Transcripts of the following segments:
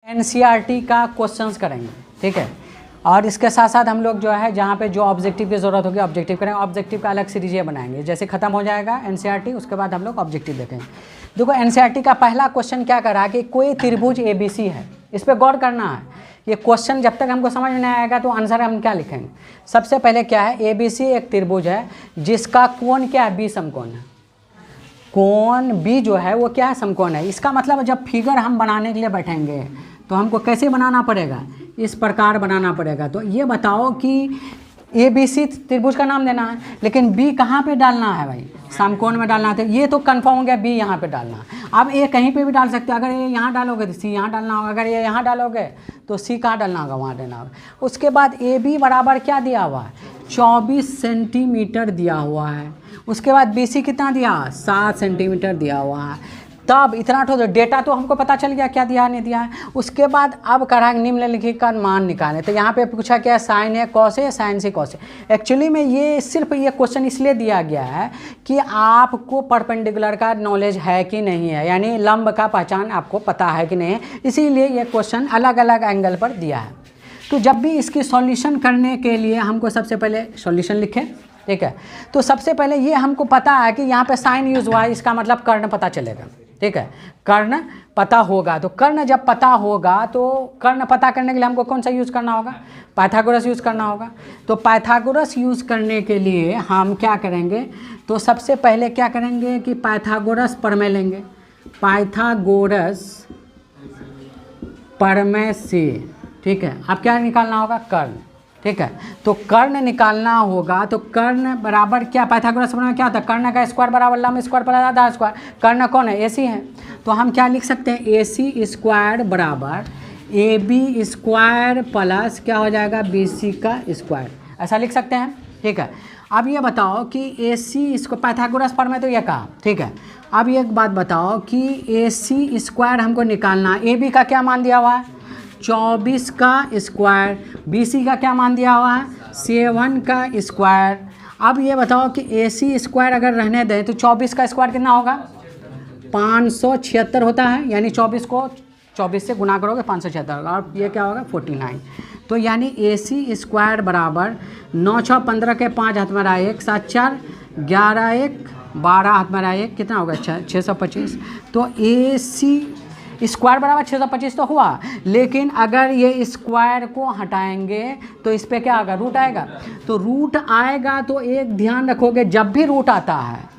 NCERT का questions करेंगे, ठीक है। और इसके साथ साथ हम लोग जो है जहाँ पे जो ऑब्जेक्टिव की ज़रूरत होगी ऑब्जेक्टिव करेंगे। ऑब्जेक्टिव का अलग सीरीज बनाएंगे, जैसे खत्म हो जाएगा एनसीईआरटी उसके बाद हम लोग ऑब्जेक्टिव देखेंगे। देखो एनसीईआरटी का पहला क्वेश्चन क्या कर रहा है कि कोई त्रिभुज एबीसी है, इस पर गौर करना है। ये क्वेश्चन जब तक हमको समझ में नहीं आएगा तो आंसर हम क्या लिखेंगे। सबसे पहले क्या है, एबीसी एक त्रिभुज है जिसका कोण क्या है, बी समकोण है। कोण बी जो है वो क्या है, समकोण है। इसका मतलब जब फिगर हम बनाने के लिए बैठेंगे तो हमको कैसे बनाना पड़ेगा, इस प्रकार बनाना पड़ेगा। तो ये बताओ कि ए बी सी त्रिभुज का नाम देना है, लेकिन बी कहाँ पे डालना है भाई, समकोण में डालना है। ये तो कंफर्म हो गया, बी यहाँ पे डालना है। अब ए कहीं पे भी डाल सकते हो, अगर ये यहाँ डालोगे तो सी यहाँ डालना होगा, अगर ये यहाँ डालोगे तो सी कहाँ डालना होगा, वहाँ डालना होगा। उसके बाद ए बी बराबर क्या दिया हुआ है, 24 सेंटीमीटर दिया हुआ है। उसके बाद बी सी कितना दिया, 7 सेंटीमीटर दिया हुआ है। तब इतना तो डेटा तो हमको पता चल गया क्या दिया नहीं दिया है। उसके बाद अब करा निम्नलिखित का मान निकालें। तो यहाँ पे पूछा क्या, साइन है कॉस है, साइन से कॉस है। एक्चुअली में ये सिर्फ ये क्वेश्चन इसलिए दिया गया है कि आपको परपेंडिकुलर का नॉलेज है कि नहीं है, यानी लंब का पहचान आपको पता है कि नहीं है, इसीलिए ये क्वेश्चन अलग अलग एंगल पर दिया है। तो जब भी इसकी सॉल्यूशन करने के लिए हमको सबसे पहले सॉल्यूशन लिखें, ठीक है। तो सबसे पहले ये हमको पता है कि यहाँ पे साइन यूज़ हुआ है, इसका मतलब कर्ण पता चलेगा, ठीक है। कर्ण पता होगा, तो कर्ण जब पता होगा तो कर्ण पता करने के लिए हमको कौन सा यूज़ करना होगा, पाइथागोरस यूज़ करना होगा। तो पाइथागोरस यूज़ करने के लिए हम क्या करेंगे, तो सबसे पहले क्या करेंगे कि पाइथागोरस प्रमेय लेंगे। पाइथागोरस प्रमेय से, ठीक है। अब क्या निकालना होगा, कर्ण, ठीक है। तो कर्ण निकालना होगा, तो कर्ण बराबर क्या, पाइथागोरस प्रमेय क्या होता है, कर्ण का स्क्वायर बराबर लंब स्क्वायर प्लस आधा स्क्वायर। कर्ण कौन है, एसी है। तो हम क्या लिख सकते हैं, एसी स्क्वायर बराबर ए बी स्क्वायर प्लस क्या हो जाएगा, बी सी का स्क्वायर, ऐसा लिख सकते हैं, ठीक है। अब ये बताओ कि ए सी इसको पाइथागोरस प्रमेय तो ये कहा, ठीक है। अब एक बात बताओ कि ए सी स्क्वायर हमको निकालना, ए बी का क्या मान दिया हुआ है, 24 का स्क्वायर, बी सी का क्या मान दिया हुआ है, 7 का स्क्वायर। अब ये बताओ कि ए सी स्क्वायर अगर रहने दें तो 24 का स्क्वायर कितना होगा, 576 होता है, यानी 24 को 24 से गुना करोगे 576 होगा, और ये क्या होगा 49। तो यानी ए सी स्क्वायर बराबर 9 6 15 के 5 हाथ में रहा 1 7 4 11 1 12 हाथ में रहा 1 कितना होगा 625। तो ए सी स्क्वायर बराबर 625 तो हुआ, लेकिन अगर ये स्क्वायर को हटाएंगे तो इस पर क्या आएगा, रूट आएगा। तो रूट आएगा तो एक ध्यान रखोगे, जब भी रूट आता है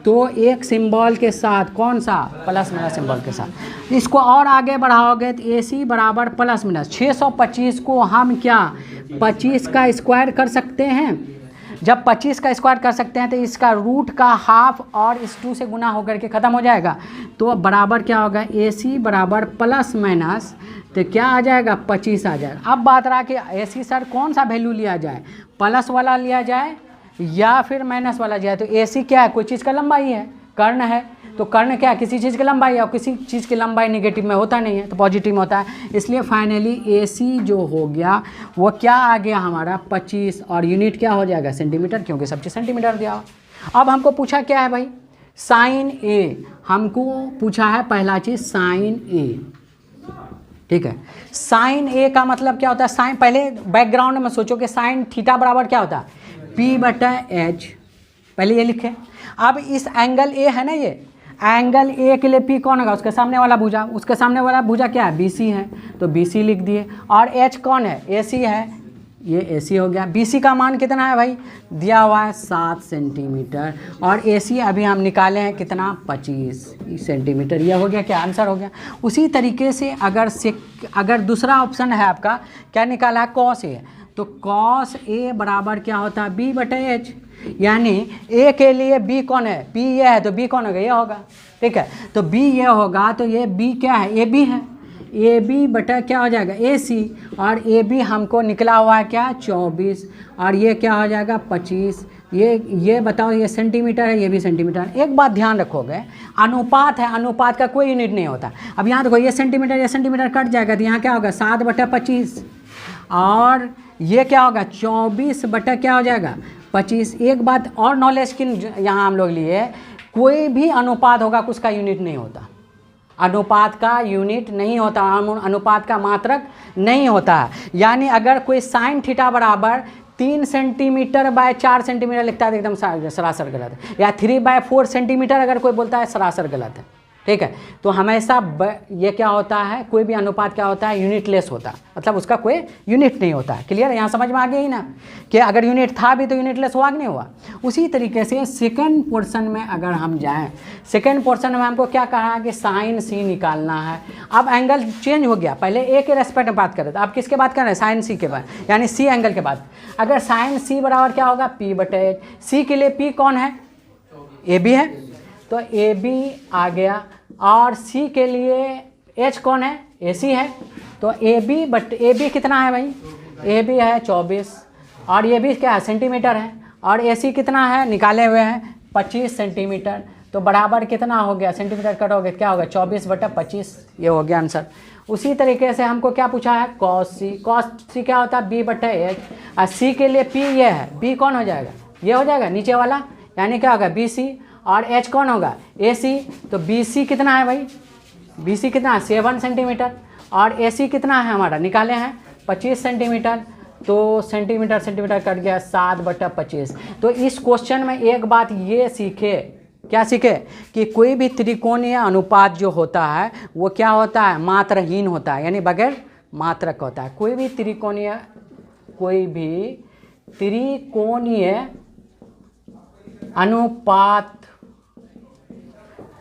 तो एक सिंबल के साथ, कौन सा, प्लस माइनस सिंबल के साथ। इसको और आगे बढ़ाओगे तो ए सी बराबर प्लस माइनस 625 को हम क्या 25 का स्क्वायर कर सकते हैं। जब 25 का स्क्वायर कर सकते हैं तो इसका रूट का हाफ और इस 2 से गुना होकर के ख़त्म हो जाएगा। तो बराबर क्या होगा, ए सी बराबर प्लस माइनस, तो क्या आ जाएगा 25 आ जाएगा। अब बात रहा कि ए सी सर कौन सा वैल्यू लिया जाए, प्लस वाला लिया जाए या फिर माइनस वाला जाए। तो ए सी क्या है, कोई चीज़ का लंबाई है, कर्ण है। तो कर्ण क्या है, किसी चीज़ की लंबाई है, और किसी चीज़ की लंबाई नेगेटिव में होता नहीं है तो पॉजिटिव में होता है। इसलिए फाइनली ए सी जो हो गया वो क्या आ गया हमारा 25, और यूनिट क्या हो जाएगा सेंटीमीटर, क्योंकि सब चीज़ सेंटीमीटर दिया हुआ। अब हमको पूछा क्या है भाई, साइन ए, हमको पूछा है पहला चीज़ साइन ए, ठीक है। साइन ए का मतलब क्या होता है, साइन, पहले बैकग्राउंड में सोचो कि साइन थीटा बराबर क्या होता है, P/H, पहले ये लिखे। अब इस एंगल ए है ना, ये एंगल ए के लिए P कौन होगा, उसके सामने वाला भुजा, उसके सामने वाला भुजा क्या है, BC है, तो BC लिख दिए। और H कौन है, AC है, ये AC हो गया। BC का मान कितना है भाई, दिया हुआ है 7 सेंटीमीटर, और AC अभी हम निकाले हैं कितना 25 सेंटीमीटर। ये हो गया क्या, आंसर हो गया। उसी तरीके से अगर दूसरा ऑप्शन है आपका, क्या निकाला है, कॉस ए, तो कॉस ए बराबर क्या होता है, B/H, यानी ए के लिए बी कौन है, बी ये है, तो बी कौन होगा, ये होगा, ठीक है। तो बी ये होगा, तो ये बी क्या है, ए बी है, ए बी बटा क्या हो जाएगा ए सी, और ए बी हमको निकला हुआ है क्या 24, और ये क्या हो जाएगा 25। ये बताओ, ये सेंटीमीटर है, ये भी सेंटीमीटर है। एक बात ध्यान रखोगे, अनुपात है, अनुपात का कोई यूनिट नहीं होता। अब यहाँ देखो, ये सेंटीमीटर कट जाएगा, तो यहाँ क्या होगा 7/25, और ये क्या होगा 24 बटा क्या हो जाएगा 25। एक बात और नॉलेज की यहाँ हम लोग लिए, कोई भी अनुपात होगा उसका यूनिट नहीं होता। अनुपात का यूनिट नहीं होता, अनुपात का मात्रक नहीं होता है। यानी अगर कोई साइन थीटा बराबर 3 सेंटीमीटर बाय 4 सेंटीमीटर लिखता है तो एकदम सरासर गलत है, या 3/4 सेंटीमीटर अगर कोई बोलता है सरासर गलत है। ठीक है, तो हमेशा ये क्या होता है, कोई भी अनुपात क्या होता है, यूनिटलेस होता है, मतलब उसका कोई यूनिट नहीं होता है। क्लियर है, यहाँ समझ में आ गया ही ना कि अगर यूनिट था भी तो यूनिटलेस हुआ कि नहीं हुआ। उसी तरीके से सेकंड पोर्शन में अगर हम जाएं, सेकंड पोर्शन में हमको क्या कहा है कि साइन सी निकालना है। अब एंगल चेंज हो गया, पहले ए के रेस्पेक्ट में बात कर रहे थे, अब किसके बात कर रहे हैं, साइन सी के बाद, यानी सी एंगल के बाद। अगर साइन सी बराबर क्या होगा, P/H। सी के लिए P कौन है, AB है, तो AB आ गया, और C के लिए H कौन है, AC है, तो AB कितना है भाई, AB है 24, और ये भी क्या है, सेंटीमीटर है, और AC कितना है, निकाले हुए हैं 25 सेंटीमीटर, तो बराबर कितना हो गया, सेंटीमीटर कटोगे क्या होगा, 24/25, ये हो गया आंसर। उसी तरीके से हमको क्या पूछा है, cos C क्या होता है, B/H, और C के लिए P ये है, B कौन हो जाएगा, ये हो जाएगा नीचे वाला, यानी क्या होगा BC, और H कौन होगा, AC, तो BC कितना है भाई, BC कितना है 7 सेंटीमीटर, और AC कितना है हमारा, निकाले हैं 25 सेंटीमीटर, तो सेंटीमीटर कट गया 7/25। तो इस क्वेश्चन में एक बात ये सीखे, क्या सीखे, कि कोई भी त्रिकोणीय अनुपात जो होता है वो क्या होता है, मात्रहीन होता है, यानी बगैर मात्रक होता है। कोई भी त्रिकोणीय अनुपात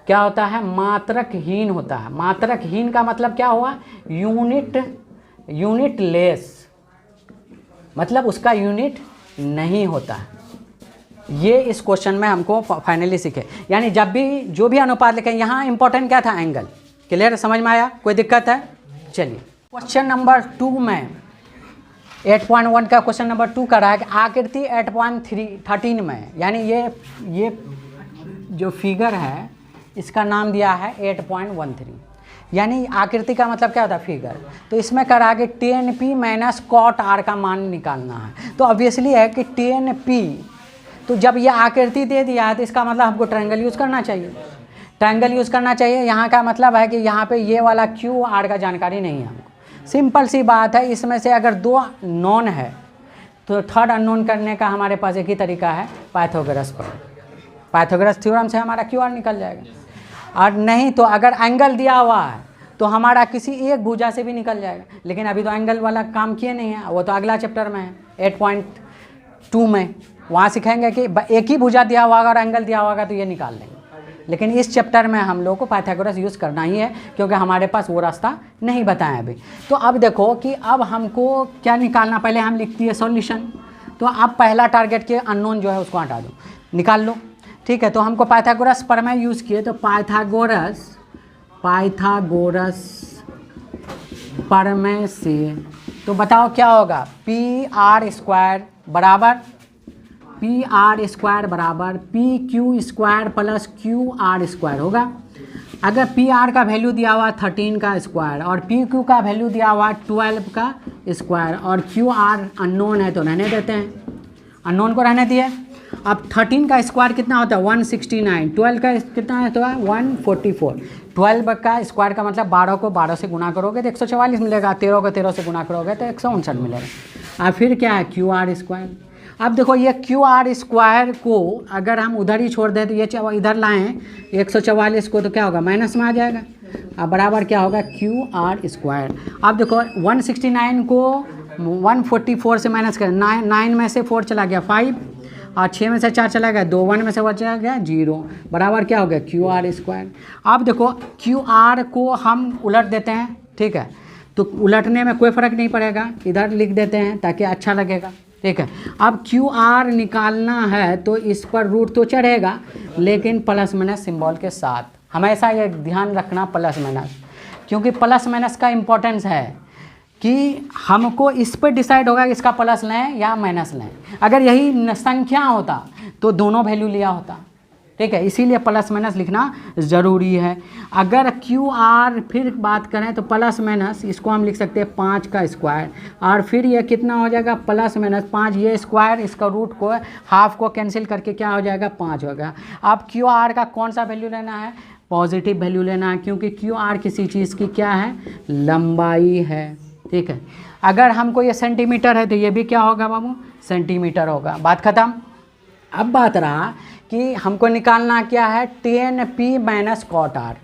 क्या होता है, मात्रकहीन होता है। मात्रकहीन का मतलब क्या हुआ, यूनिटलेस, मतलब उसका यूनिट नहीं होता है। ये इस क्वेश्चन में हमको फाइनली सीखे, यानी जब भी जो भी अनुपात लिखें, यहाँ इंपॉर्टेंट क्या था, एंगल। क्लियर, समझ में आया, कोई दिक्कत है। चलिए क्वेश्चन नंबर 2 में 8.1 का क्वेश्चन नंबर 2 कर रहा है कि आकृति 8.13 में, यानी ये जो फिगर है इसका नाम दिया है 8.13, यानी आकृति का मतलब क्या होता है, फिगर। तो इसमें कर रहा है कि tan P - cot R का मान निकालना है। तो ऑब्वियसली है कि tan P, तो जब ये आकृति दे दिया है तो इसका मतलब हमको ट्रायंगल यूज़ करना चाहिए, ट्रायंगल यूज़ करना चाहिए। यहाँ का मतलब है कि यहाँ पे ये वाला QR का जानकारी नहीं है हमको, सिंपल सी बात है। इसमें से अगर 2 नॉन है तो थर्ड अननोन करने का हमारे पास एक ही तरीका है, पाइथागोरस थ्योरम से हमारा QR निकल जाएगा। और नहीं तो अगर एंगल दिया हुआ है तो हमारा किसी एक भुजा से भी निकल जाएगा, लेकिन अभी तो एंगल वाला काम किए नहीं है, वो तो अगला चैप्टर में है 8.2 में, वहाँ सिखाएंगे कि एक ही भुजा दिया हुआ और एंगल दिया होगा तो ये निकाल लेंगे। लेकिन इस चैप्टर में हम लोग को पाइथागोरस यूज़ करना ही है, क्योंकि हमारे पास वो रास्ता नहीं बताया अभी। तो अब देखो कि अब हमको क्या निकालना, पहले हम लिखती है सॉल्यूशन। तो अब पहला टारगेट के अननोन जो है उसको हटा दो, निकाल लो, ठीक है। तो हमको पाइथागोरस प्रमेय यूज़ किए, तो पाइथागोरस प्रमेय से तो बताओ क्या होगा, PR² बराबर PQ² प्लस QR² होगा। अगर PR का वैल्यू दिया हुआ 13 का स्क्वायर और PQ का वैल्यू दिया हुआ 12 का स्क्वायर और QR अननोन है तो रहने देते हैं, अननोन को रहने दिए। अब 13 का स्क्वायर कितना होता है 169, 12 का कितना है तो 144, 12 का स्क्वायर का मतलब 12 को 12 से गुना करोगे तो 144 मिलेगा, 13 को 13 से गुना करोगे तो 159 मिलेगा। और फिर क्या है QR²। अब देखो ये QR² को अगर हम उधर ही छोड़ दें तो ये इधर लाएँ 144 को तो क्या होगा, माइनस में आ जाएगा। अब बराबर क्या होगा QR²। अब देखो 169 को 144 से माइनस करें, 9 में से 4 चला गया 5, और 6 में से 4 चला गया 2, 1 में से चला गया 0, बराबर क्या हो गया QR²। अब देखो QR को हम उलट देते हैं, ठीक है, तो उलटने में कोई फ़र्क नहीं पड़ेगा, इधर लिख देते हैं ताकि अच्छा लगेगा, ठीक है। अब QR निकालना है तो इस पर रूट तो चढ़ेगा, लेकिन प्लस माइनस सिंबल के साथ। हमेशा ये ध्यान रखना प्लस माइनस, क्योंकि प्लस माइनस का इम्पोर्टेंस है कि हमको इस पर डिसाइड होगा कि इसका प्लस लें या माइनस लें। अगर यही संख्या होता तो दोनों वैल्यू लिया होता, ठीक है, इसीलिए प्लस माइनस लिखना ज़रूरी है। अगर QR फिर बात करें तो प्लस माइनस इसको हम लिख सकते हैं 5 का स्क्वायर, और फिर ये कितना हो जाएगा प्लस माइनस 5, ये स्क्वायर इसका रूट को हाफ को कैंसिल करके क्या हो जाएगा 5 होगा। अब QR का कौन सा वैल्यू लेना है, पॉजिटिव वैल्यू लेना है, क्योंकि क्यू आर किसी चीज़ की क्या है, लंबाई है। ठीक है, अगर हमको ये सेंटीमीटर है तो ये भी क्या होगा बाबू, सेंटीमीटर होगा। बात खत्म। अब बात रहा कि हमको निकालना क्या है, tan p minus cot r.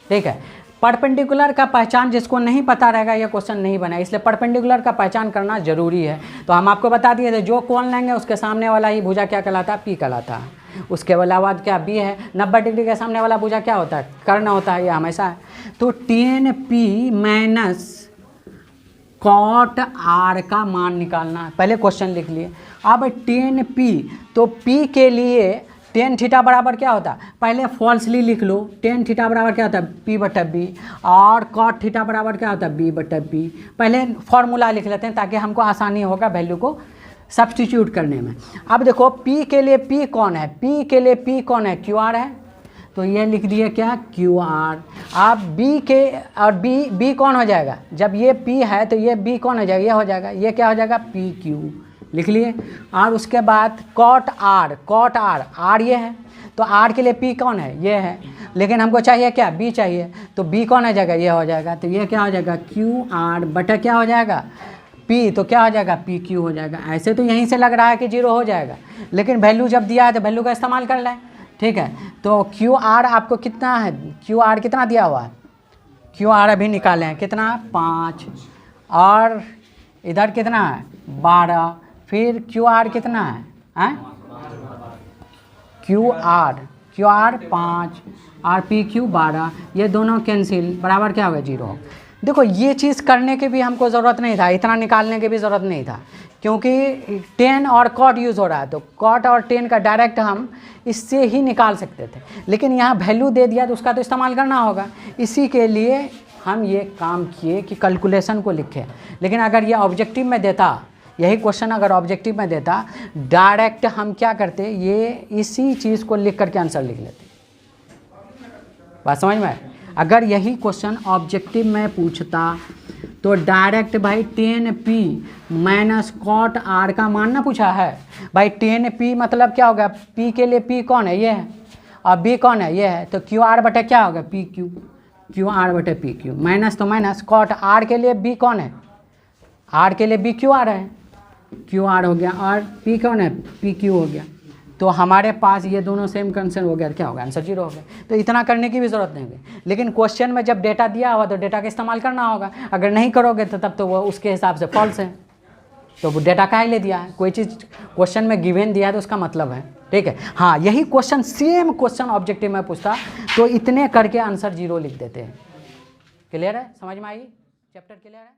ठीक है, परपेंडिकुलर का पहचान जिसको नहीं पता रहेगा ये क्वेश्चन नहीं बना, इसलिए परपेंडिकुलर का पहचान करना जरूरी है। तो हम आपको बता दिए थे जो कोण लेंगे उसके सामने वाला ही भुजा क्या कहलाता है, पी कहलाता है। उसके अलावा क्या बी है, 90 डिग्री के सामने वाला भुजा क्या होता है, कर्ण होता है, ये हमेशा है। तो tan p minus cot r का मान निकालना है। पहले क्वेश्चन लिख लिए। अब tan p, तो p के लिए tan थीटा बराबर क्या होता है, पहले फॉल्सली लिख लो, tan थीटा बराबर क्या होता है, p बटा b, और cot थीटा बराबर क्या होता है, b बटा b। पहले फॉर्मूला लिख लेते हैं ताकि हमको आसानी होगा वैल्यू को सब्स्टिट्यूट करने में। अब देखो p के लिए p कौन है, p के लिए p कौन है, क्यू आर है, तो ये लिख दिए क्या, क्यू आर। अब b के और b कौन हो जाएगा, जब ये p है तो ये b कौन हो जाएगा, ये हो जाएगा, ये क्या हो जाएगा, पी क्यू, लिख लिए। और उसके बाद cot r, cot r, r ये है, तो आर के लिए पी कौन है, ये है, लेकिन हमको चाहिए क्या, बी चाहिए, तो बी कौन हो जाएगा, ये हो जाएगा, तो ये क्या हो जाएगा, क्यू आर बटा क्या हो जाएगा, पी, तो क्या हो जाएगा, पी क्यू हो जाएगा। ऐसे तो यहीं से लग रहा है कि 0 हो जाएगा, लेकिन वैल्यू जब दिया है तो वैल्यू का इस्तेमाल कर लें। ठीक है, तो क्यू आर आपको कितना है, क्यू आर कितना दिया हुआ है, क्यू आर अभी निकालें हैं, कितना, 5, और इधर कितना है, 12, फिर क्यू आर कितना है, क्यू आर 5 और पी क्यू 12, ये दोनों कैंसिल, बराबर क्या होगा, 0। देखो ये चीज़ करने की भी हमको ज़रूरत नहीं था, इतना निकालने की भी ज़रूरत नहीं था, क्योंकि tan और cot यूज़ हो रहा है, तो cot और tan का डायरेक्ट हम इससे ही निकाल सकते थे, लेकिन यहाँ वैल्यू दे दिया तो उसका तो इस्तेमाल करना होगा। इसी के लिए हम ये काम किए कि कैलकुलेशन को लिखें। लेकिन अगर ये ऑब्जेक्टिव में देता, यही क्वेश्चन अगर ऑब्जेक्टिव में देता, डायरेक्ट हम क्या करते, ये इसी चीज़ को लिख करके आंसर लिख लेते। बात समझ में? अगर यही क्वेश्चन ऑब्जेक्टिव में पूछता तो डायरेक्ट भाई tan p minus cot r का मान ना पूछा है भाई, tan p मतलब क्या होगा, p के लिए p कौन है, ये है, और b कौन है, ये है, तो क्यू आर बटे क्या होगा, पी क्यू, क्यू आर बटे पी क्यू, माइनस तो माइनस, कॉट आर के लिए b कौन है, आर के लिए b क्यू आर है, क्यू आर हो गया, और p कौन है, पी क्यू हो गया। तो हमारे पास ये दोनों सेम कंसेंट हो गया, क्या होगा, आंसर 0 हो गया। तो इतना करने की भी ज़रूरत नहीं होगी, लेकिन क्वेश्चन में जब डेटा दिया हुआ तो डेटा का इस्तेमाल करना होगा। अगर नहीं करोगे तो तब तो वो उसके हिसाब से फॉल्स है, तो वो डेटा काहे ले दिया है, कोई चीज़ क्वेश्चन में गिवन दिया है तो उसका मतलब है। ठीक है, हाँ, यही क्वेश्चन सेम क्वेश्चन ऑब्जेक्टिव में पूछता तो इतने करके आंसर 0 लिख देते हैं। क्लियर है, समझ में आई, चैप्टर क्लियर है।